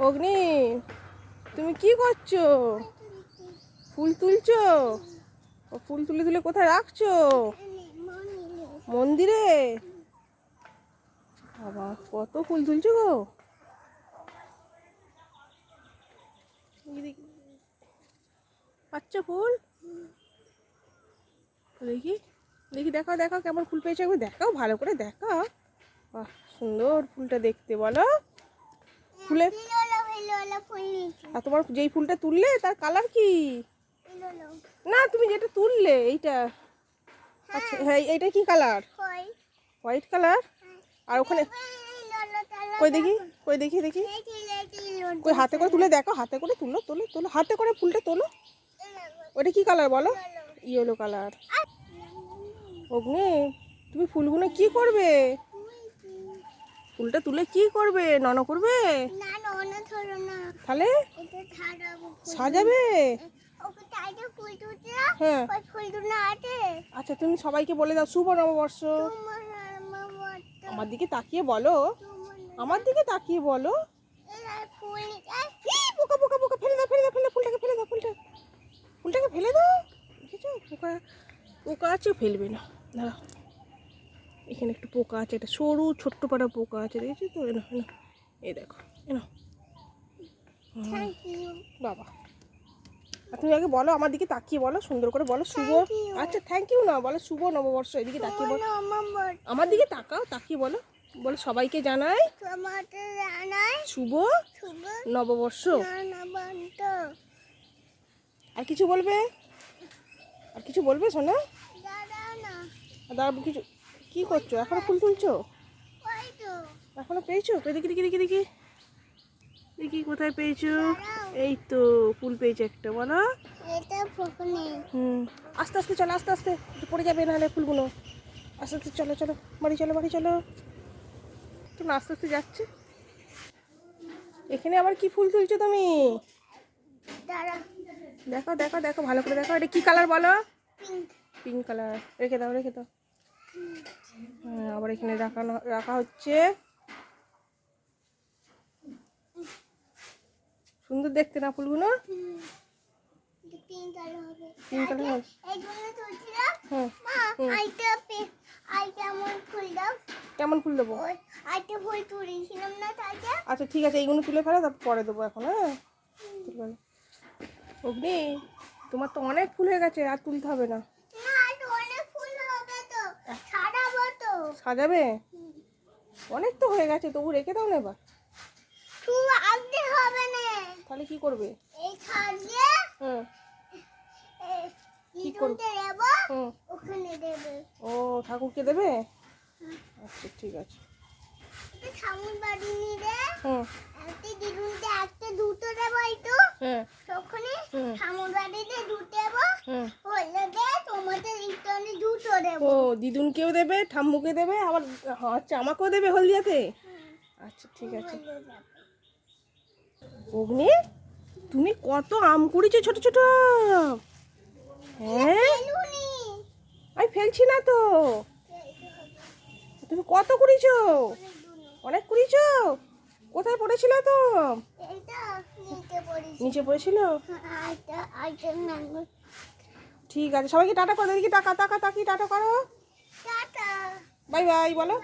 অগ্নি, তুমি কি করছো? ফুল তুলছো? ও ফুল তুলে তুলে কোথায় রাখছো? মন্দিরে? বাবা, কত ফুল তুলছো গো। পাচ্ছ ফুল? দেখি দেখি, দেখাও দেখাও কেমন ফুল পেয়েছো, একবার দেখাও, ভালো করে দেখাও। বাহ, সুন্দর ফুলটা দেখতে, বলো। ফুলে আর তোমার যেই ফুলটা তুললে তার কালার কি? না, তুমি যেটা তুললে এইটা। আচ্ছা, হ্যাঁ, এইটা কি কালার? White colour. আর ওখানে কই দেখি, কই দেখি দেখি, কই হাতে করে তুলে দেখো, হাতে করে তুলো, তোলো তোলো, হাতে করে ফুলটা তোলো। ওটা কি কালার বলো? Yellow colour. অগ্নি, তুমি ফুলগুলো কি করবে? ফুলটা তুলে কি করবে? নন করবে? তাহলে সাজাবে? হ্যাঁ। আচ্ছা, তুমি সবাইকে বলে দাও শুভ নববর্ষ। আমার দিকে তাকিয়ে বলো, আমার দিকে তাকিয়ে বলো। পোকা পোকা পোকা, ফেলে দাও ফেলে দাও ফেলে দাও, ফুলটাকে ফেলে দাও, ফুলটাকে ফেলে দাও। দেখেছো, পোকা পোকা আছে, ফেলবে না। দাঁড়াও, এখানে একটু পোকা আছে, একটা সরু ছোট্ট পাড়া পোকা আছে, দেখেছি তো? এনো এনো, এই দেখো, এনো। বাবা, তুমি আগে বলো, আমার দিকে তাকিয়ে বলো, সুন্দর করে বলো শুভ। আচ্ছা, থ্যাংক ইউ না, বলো শুভ নববর্ষ। এদিকে তাকিয়ে বলো, আমার দিকে তাকাও, তাকিয়ে বলো, বলো সবাইকে জানাই শুভ নববর্ষ। আর কিছু বলবে? আর কিছু বলবে শোনা? দাঁড়াবো কিছু। কি করছো? এখনো ফুল তুলছো? এখনো পেয়েছো? দেখি দেখি দেখি দেখি দেখি, কোথায় পেয়েছো? এই তো ফুল পেয়েছে একটা, বলো। আস্তে আস্তে চলো, আস্তে আস্তে, পড়ে যাবে নাহলে ফুলগুলো। আস্তে আস্তে চলো চলো, বাড়ি চলো বাড়ি চলো। তুমি আস্তে আস্তে যাচ্ছে। এখানে আবার কি ফুল তুলছো তুমি? দেখো দেখো দেখো, ভালো করে দেখো, এটা কি কালার বলো? Pink colour. রেখে দাও রেখে দাও। হ্যাঁ, আবার এখানে রাখা হচ্ছে। সুন্দর দেখতে না ফুলগুলো? পিঙ্ক কালার হবে। কেমন ফুল দেবো? আচ্ছা ঠিক আছে, এইগুলো তুলে ফেলো, তারপর পরে দেবো এখন। হ্যাঁ, অগ্নি, তোমার তো অনেক ফুল হয়ে গেছে, আর তুলতে হবে না। সাজাবে? অনেক তো হয়ে গেছে, তবু রেখে দাও না এবার। তাহলে কি করবে? কি করবে? ও, ঠাকুরকে দেবে? আচ্ছা ঠিক আছে। ও, দিদুনকেও দেবে, ঠাম্মুকে দেবে, আবার আচ্ছা আমাকেও দেবে হলদিয়াতে। আচ্ছা ঠিক আছে। অগ্নি, তুমি কত আম কুড়িয়েছো ছোট ছোট। হ্যাঁ, আমি ফেলছি না তো। তুমি কত কুড়িয়েছো? অনেক কুড়িয়েছো? কোথায় পড়েছিল তো? নিচে পড়েছিল? ঠিক আছে, সবাইকে টাটা করো, দেখি টাকা টাকা তাকি টাটা করো। বাই বাই বলো।